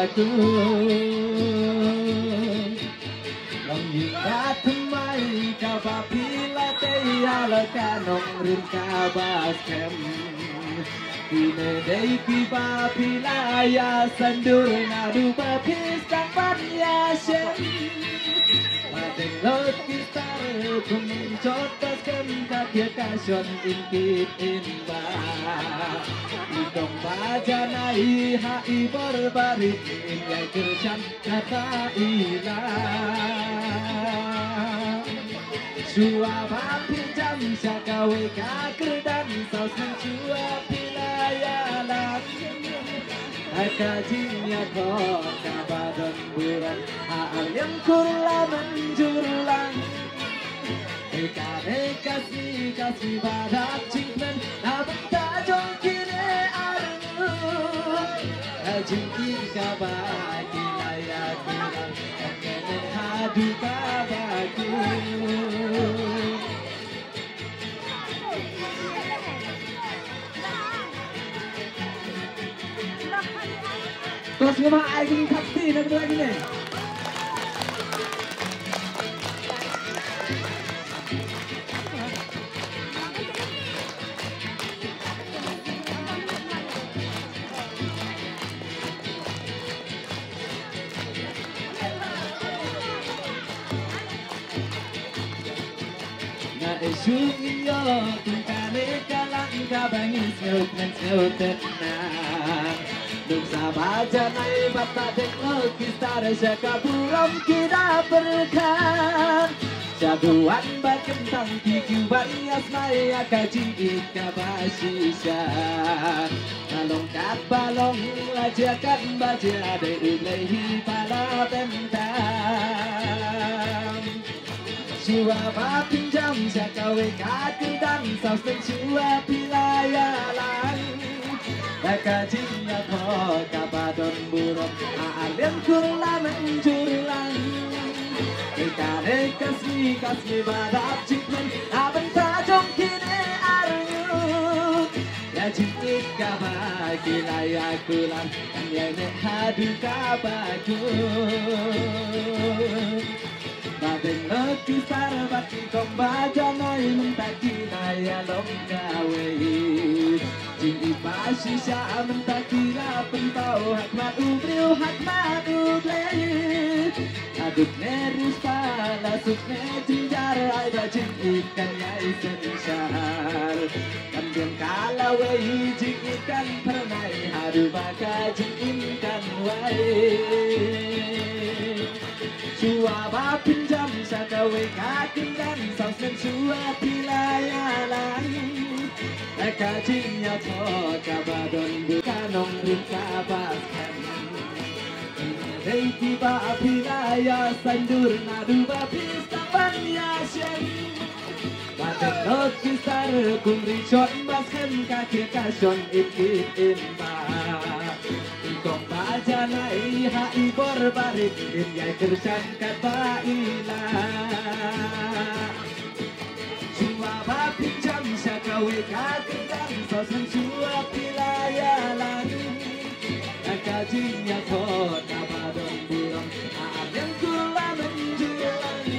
bagus Lòng ta thâm mai Cả bà pila tê ya là ca nông rin ca ba skem Kine day ki ba pila ya sandur na du ba pisang ban ya shem Mating lot kita kumchot pas kem ka kia ka shon in kit in ba Itong baja na iha ibor barit in yay kerjan kata ila Chua ba pinjam sa kawe ka kerdan sao sang chua pilaya lang Akajinya ko kabadon buran Aal yang kula menjulang Eka kasih badak cingmen Nabang tajong kine arnu Ajingkin kabaki layak kurang Kene hadu kabaku Terus ngomong aikin kapti nak berdua gini. Na isyugi yo kung kane kalang kabangis ngut na. Nung sa baja na ibata teknologis tara siya kaburam kita berkan Jaduan bakentang kikiwan yasmay akajingit kabasisya Nalongkat balong lajakan baja de ulehi pala bentang Siwa pinjam siya kawe kakendang sa sensiwa pilayalan Kajinya ko kabadon buruk Aalian kula menjulang Ikane kasih badap cikmen Abang tajong kine aryu Ya cikik kabagi layak kulang Kanyene hadu kabaku Baden leki sarabati kombaja noy mentaki naya longgawe Jing pasti siya mentakira pentau hakmat ubriu hakmat uble Aduk nerus pala sukne jinjar ay bajing ikan yai sensyar Kambiang kalawe jing ikan pernai hadu baka jing ikan wai Chua ba pinjam sa kawe kakendang sao sen chua pilayalan Kajinya ko kabadon bukanong rin kabaskan Hey tiba pilaya sandur na duba pista banyasyen Batek not kisar kung richon basken kakir kasyon ikit inba Ikong baja na iha ibor barit inyay kersan kata ila Chua ba pinjam sa kawe kakendang sa senchua pilayalan Kajinya ko kabadon burong Aalian kula menjulang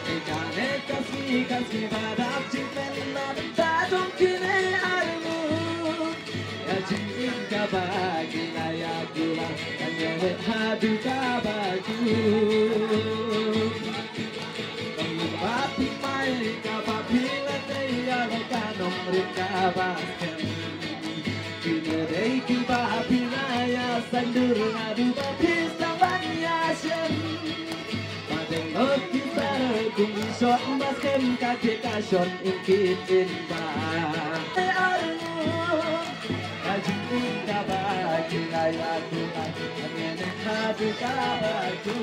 Ikane kasih badap cikmen Nabang tajong kine armu Kajingin kabagi layak kulang Kanyene hadu kabaku Bati mai kapapila teya kanong rikabasken Kine day kipapila ya sandur ngadu bapista banyasyen Padeng lot kita kung isot basken kakekasyon ingkit inba Kajingin kabagi layak kulang Kanyene hadu kabaku